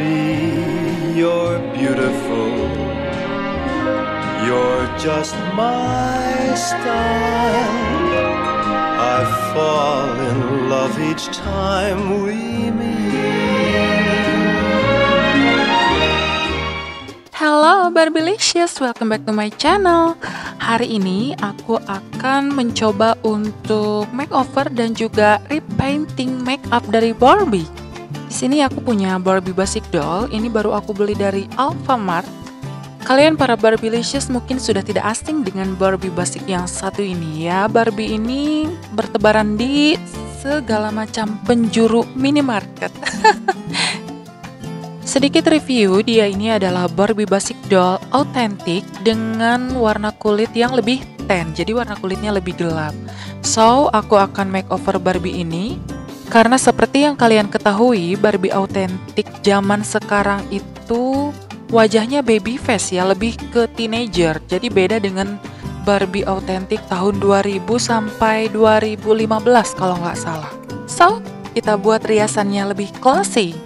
Barbie, you're beautiful. You're just my style. I fall in love each time we meet. Hello Barbilicious, welcome back to my channel. Hari ini aku akan mencoba untuk makeover dan juga repainting makeup dari Barbie. Di sini aku punya Barbie basic doll. Ini baru aku beli dari Alfamart. Kalian para Barbilicious mungkin sudah tidak asing dengan Barbie basic yang satu ini ya. Barbie ini bertebaran di segala macam penjuru minimarket. Sedikit review, dia ini adalah Barbie basic doll autentik dengan warna kulit yang lebih tan, jadi warna kulitnya lebih gelap. So, aku akan makeover Barbie ini karena seperti yang kalian ketahui, Barbie autentik zaman sekarang itu wajahnya baby face ya, lebih ke teenager. Jadi beda dengan Barbie autentik tahun 2000 sampai 2015 kalau nggak salah. So, kita buat riasannya lebih classy.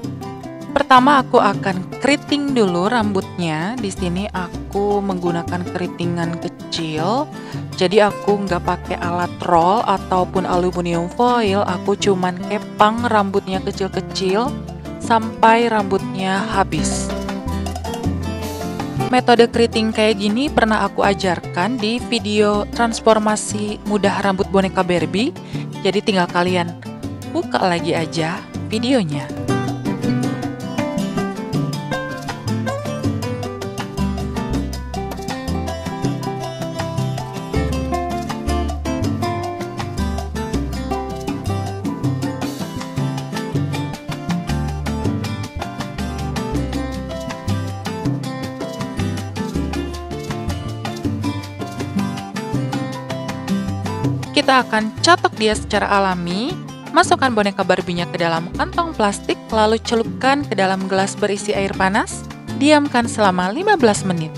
Pertama aku akan keriting dulu rambutnya. Di sini aku menggunakan keritingan kecil. Jadi aku nggak pakai alat roll ataupun aluminium foil. Aku cuman kepang rambutnya kecil-kecil sampai rambutnya habis. Metode keriting kayak gini pernah aku ajarkan di video transformasi mudah rambut boneka Barbie. Jadi tinggal kalian buka lagi aja videonya. Kita akan catok dia secara alami. Masukkan boneka Barbie-nya ke dalam kantong plastik, lalu celupkan ke dalam gelas berisi air panas. Diamkan selama 15 menit.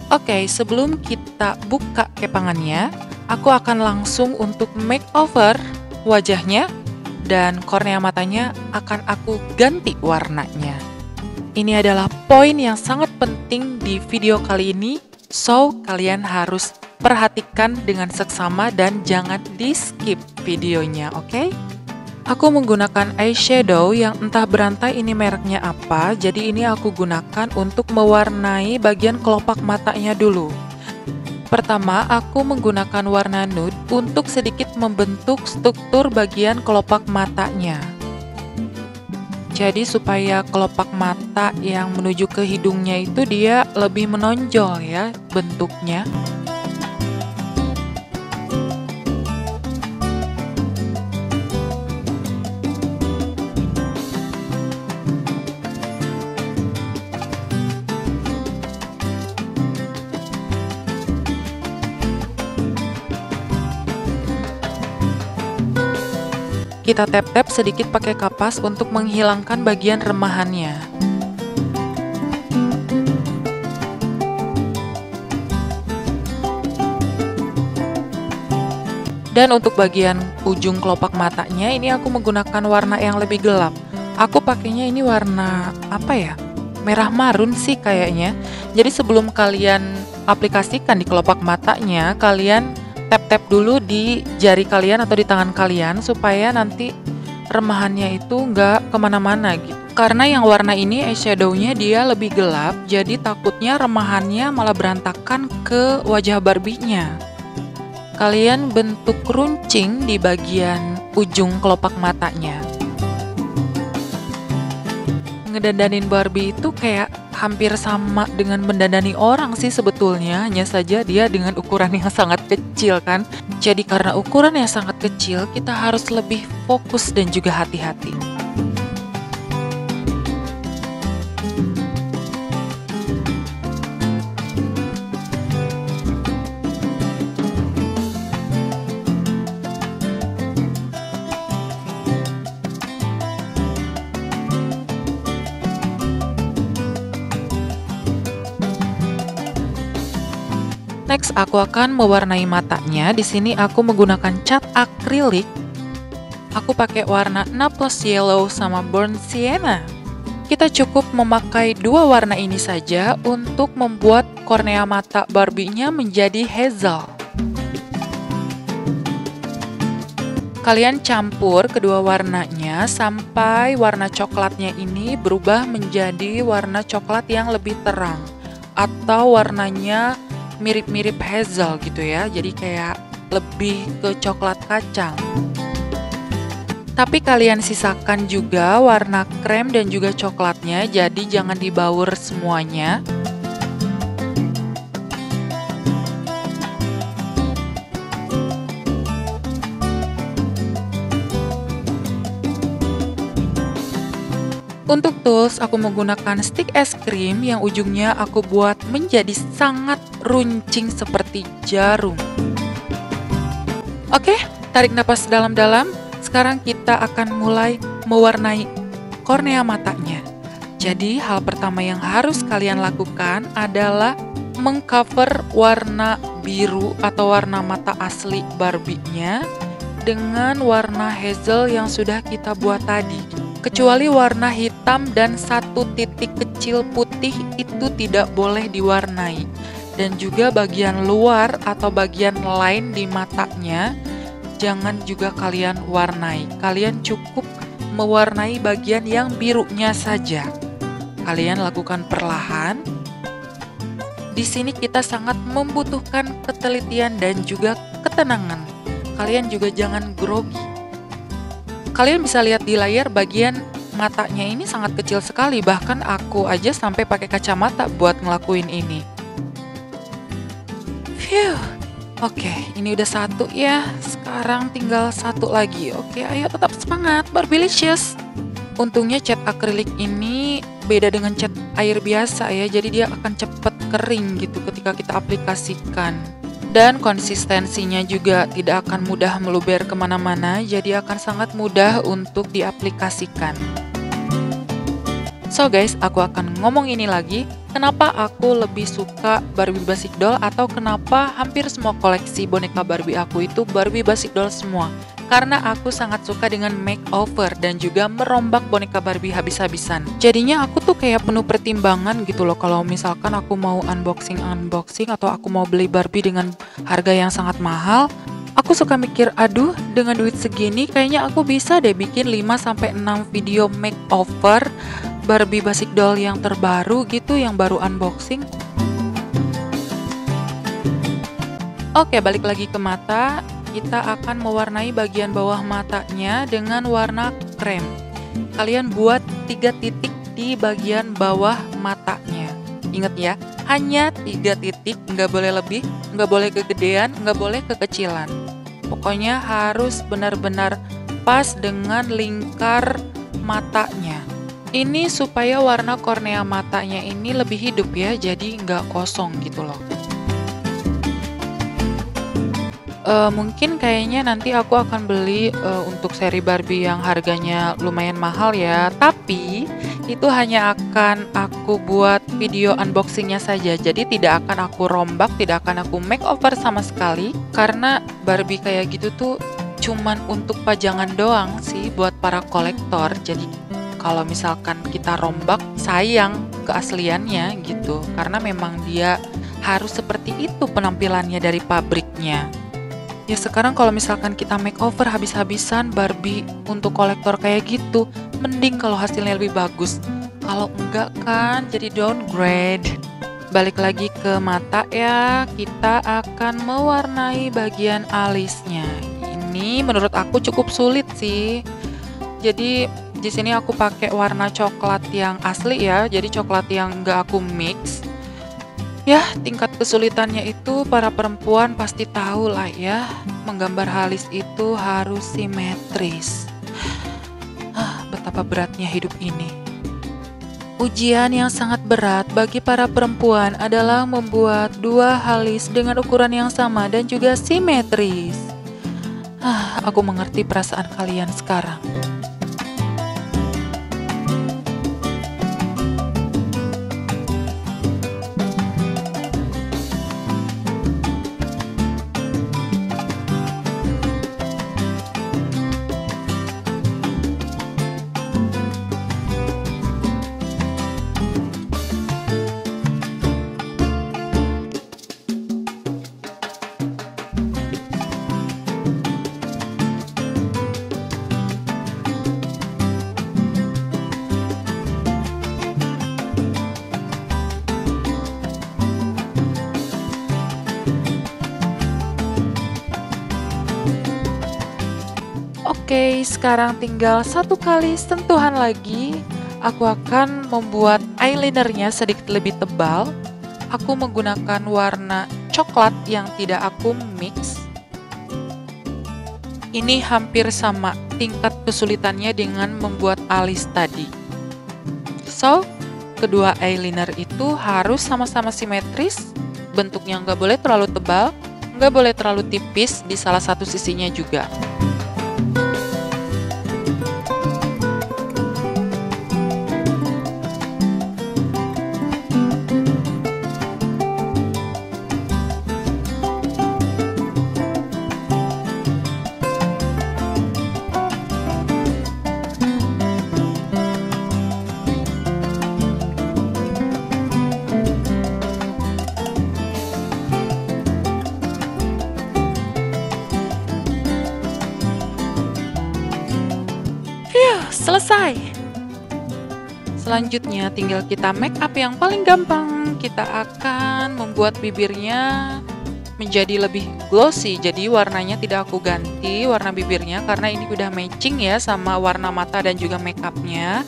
Oke, sebelum kita buka kepangannya, aku akan langsung untuk makeover wajahnya dan kornea matanya akan aku ganti warnanya. Ini adalah poin yang sangat penting di video kali ini, so kalian harus perhatikan dengan seksama dan jangan di-skip videonya, oke? Aku menggunakan eyeshadow yang entah berantai ini mereknya apa, jadi ini aku gunakan untuk mewarnai bagian kelopak matanya dulu. Pertama, aku menggunakan warna nude untuk sedikit membentuk struktur bagian kelopak matanya. Jadi supaya kelopak mata yang menuju ke hidungnya itu dia lebih menonjol ya bentuknya. Kita tap-tap sedikit pakai kapas untuk menghilangkan bagian remahannya. Dan untuk bagian ujung kelopak matanya ini aku menggunakan warna yang lebih gelap. Aku pakainya ini warna apa ya? Merah marun sih kayaknya. Jadi sebelum kalian aplikasikan di kelopak matanya, kalian tap-tap dulu di jari kalian atau di tangan kalian supaya nanti remahannya itu nggak kemana-mana gitu. Karena yang warna ini eyeshadow-nya dia lebih gelap, jadi takutnya remahannya malah berantakan ke wajah Barbie-nya. Kalian bentuk runcing di bagian ujung kelopak matanya. Ngedandanin Barbie itu kayak hampir sama dengan mendandani orang sih sebetulnya, hanya saja dia dengan ukuran yang sangat kecil kan. Jadi karena ukuran yang sangat kecil, kita harus lebih fokus dan juga hati-hati. Next, aku akan mewarnai matanya. Di sini aku menggunakan cat akrilik. Aku pakai warna Naples Yellow sama Burnt Sienna. Kita cukup memakai dua warna ini saja untuk membuat kornea mata Barbie-nya menjadi hazel. Kalian campur kedua warnanya sampai warna coklatnya ini berubah menjadi warna coklat yang lebih terang. Atau warnanya mirip-mirip hazel gitu ya, jadi kayak lebih ke coklat kacang. Tapi kalian sisakan juga warna krem dan juga coklatnya, jadi jangan dibaur semuanya. Untuk tools, aku menggunakan stick es krim yang ujungnya aku buat menjadi sangat runcing seperti jarum. Oke, tarik napas dalam-dalam. Sekarang kita akan mulai mewarnai kornea matanya. Jadi, hal pertama yang harus kalian lakukan adalah mengcover warna biru atau warna mata asli Barbie-nya dengan warna hazel yang sudah kita buat tadi. Kecuali warna hitam dan satu titik kecil putih itu tidak boleh diwarnai. Dan juga bagian luar atau bagian lain di matanya jangan juga kalian warnai. Kalian cukup mewarnai bagian yang birunya saja. Kalian lakukan perlahan. Di sini kita sangat membutuhkan ketelitian dan juga ketenangan. Kalian juga jangan grogi. Kalian bisa lihat di layar bagian matanya ini sangat kecil sekali, bahkan aku aja sampai pakai kacamata buat ngelakuin ini. Phew. Oke, ini udah satu ya. Sekarang tinggal satu lagi. Oke, ayo tetap semangat, Barbilicious. Untungnya cat akrilik ini beda dengan cat air biasa ya, jadi dia akan cepat kering gitu ketika kita aplikasikan. Dan konsistensinya juga tidak akan mudah meluber kemana-mana, jadi akan sangat mudah untuk diaplikasikan. So guys, aku akan ngomong ini lagi, kenapa aku lebih suka Barbie Basic Doll atau kenapa hampir semua koleksi boneka Barbie aku itu Barbie Basic Doll semua. Karena aku sangat suka dengan makeover dan juga merombak boneka Barbie habis-habisan. Jadinya aku tuh kayak penuh pertimbangan gitu loh kalau misalkan aku mau unboxing atau aku mau beli Barbie dengan harga yang sangat mahal. Aku suka mikir, aduh dengan duit segini kayaknya aku bisa deh bikin 5-6 video makeover Barbie Basic Doll yang terbaru gitu, yang baru unboxing. Oke, balik lagi ke mata. Kita akan mewarnai bagian bawah matanya dengan warna krem. Kalian buat 3 titik di bagian bawah matanya. Ingat ya, hanya 3 titik, nggak boleh lebih, nggak boleh kegedean, nggak boleh kekecilan. Pokoknya harus benar-benar pas dengan lingkar matanya. Ini supaya warna kornea matanya ini lebih hidup ya, jadi nggak kosong gitu loh. Mungkin kayaknya nanti aku akan beli untuk seri Barbie yang harganya lumayan mahal ya. Tapi itu hanya akan aku buat video unboxingnya saja. Jadi tidak akan aku rombak, tidak akan aku makeover sama sekali. Karena Barbie kayak gitu tuh cuman untuk pajangan doang sih buat para kolektor. Jadi kalau misalkan kita rombak, sayang keasliannya gitu. Karena memang dia harus seperti itu penampilannya dari pabriknya. Ya sekarang kalau misalkan kita makeover habis-habisan Barbie untuk kolektor kayak gitu, mending kalau hasilnya lebih bagus. Kalau enggak kan jadi downgrade. Balik lagi ke mata ya, kita akan mewarnai bagian alisnya. Ini menurut aku cukup sulit sih. Jadi di sini aku pakai warna coklat yang asli ya, jadi coklat yang enggak aku mix. Ya, tingkat kesulitannya itu para perempuan pasti tahu lah ya, menggambar alis itu harus simetris. Betapa beratnya hidup ini. Ujian yang sangat berat bagi para perempuan adalah membuat 2 alis dengan ukuran yang sama dan juga simetris. Aku mengerti perasaan kalian sekarang. Oke, sekarang tinggal satu kali sentuhan lagi. Aku akan membuat eyelinernya sedikit lebih tebal. Aku menggunakan warna coklat yang tidak aku mix. Ini hampir sama tingkat kesulitannya dengan membuat alis tadi. So, kedua eyeliner itu harus sama-sama simetris. Bentuknya nggak boleh terlalu tebal, nggak boleh terlalu tipis di salah satu sisinya juga. Selesai. Selanjutnya tinggal kita make up yang paling gampang. Kita akan membuat bibirnya menjadi lebih glossy. Jadi warnanya tidak aku ganti warna bibirnya karena ini udah matching ya sama warna mata dan juga make upnya.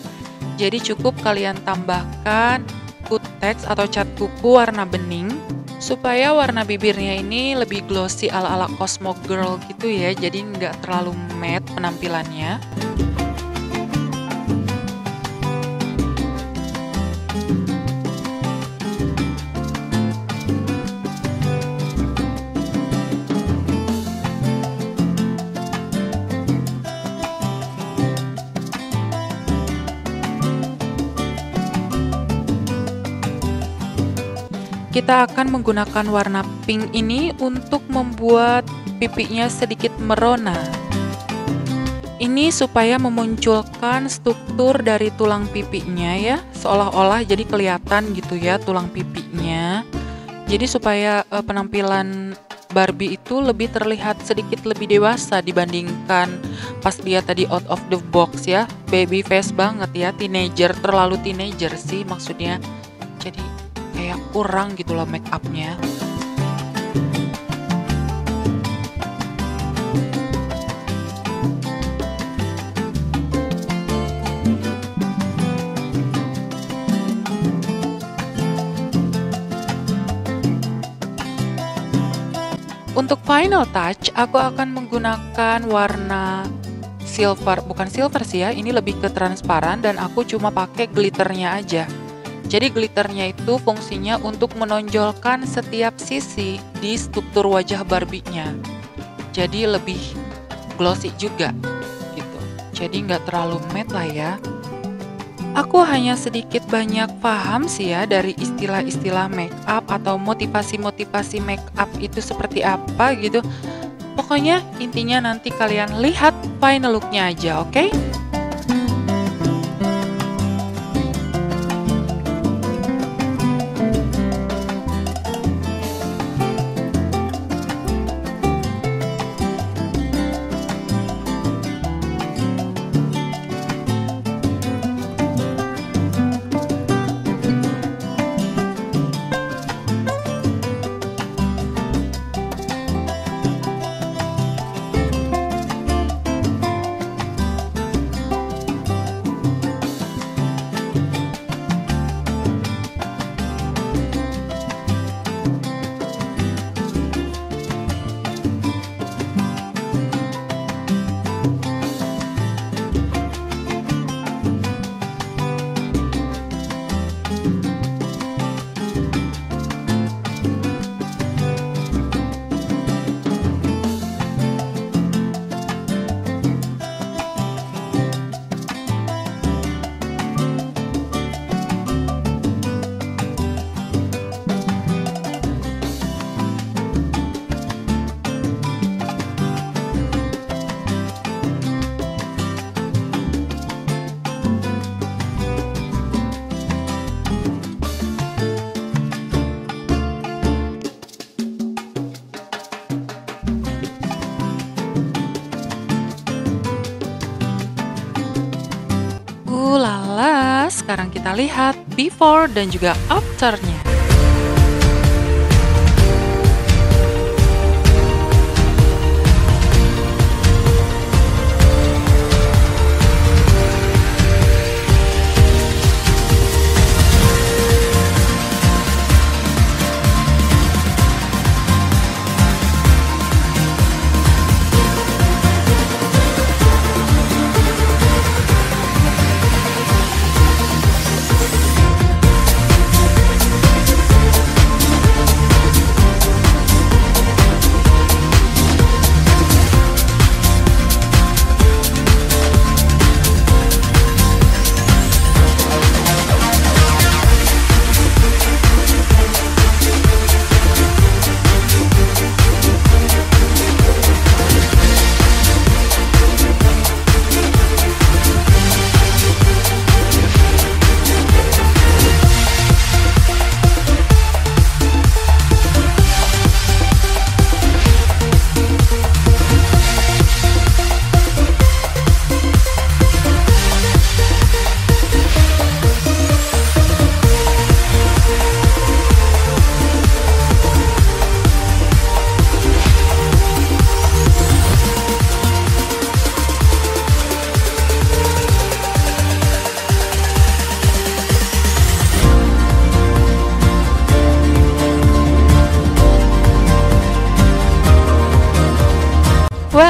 Jadi cukup kalian tambahkan kutex atau cat kuku warna bening supaya warna bibirnya ini lebih glossy ala-ala Cosmo Girl gitu ya. Jadi nggak terlalu matte penampilannya. Kita akan menggunakan warna pink ini untuk membuat pipinya sedikit merona. Ini supaya memunculkan struktur dari tulang pipinya ya, seolah-olah jadi kelihatan gitu ya tulang pipinya. Jadi supaya penampilan Barbie itu lebih terlihat sedikit lebih dewasa dibandingkan pas dia tadi out of the box ya, baby face banget ya, teenager, terlalu teenager sih maksudnya. Jadi kayak kurang gitu loh make upnya. Untuk final touch, aku akan menggunakan warna silver, bukan silver sih ya, ini lebih ke transparan dan aku cuma pakai glitternya aja. Jadi glitternya itu fungsinya untuk menonjolkan setiap sisi di struktur wajah Barbie-nya. Jadi lebih glossy juga gitu. Jadi nggak terlalu matte lah ya. Aku hanya sedikit banyak paham sih ya dari istilah-istilah make up atau motivasi-motivasi make up itu seperti apa gitu. Pokoknya intinya nanti kalian lihat final look-nya aja, oke? Sekarang kita lihat before dan juga after-nya.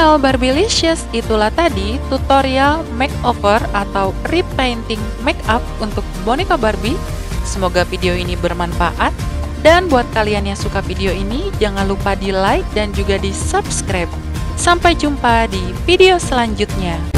Well, Barbilicious, itulah tadi tutorial makeover atau repainting makeup untuk boneka Barbie. Semoga video ini bermanfaat. Dan buat kalian yang suka video ini, jangan lupa di like dan juga di subscribe. Sampai jumpa di video selanjutnya.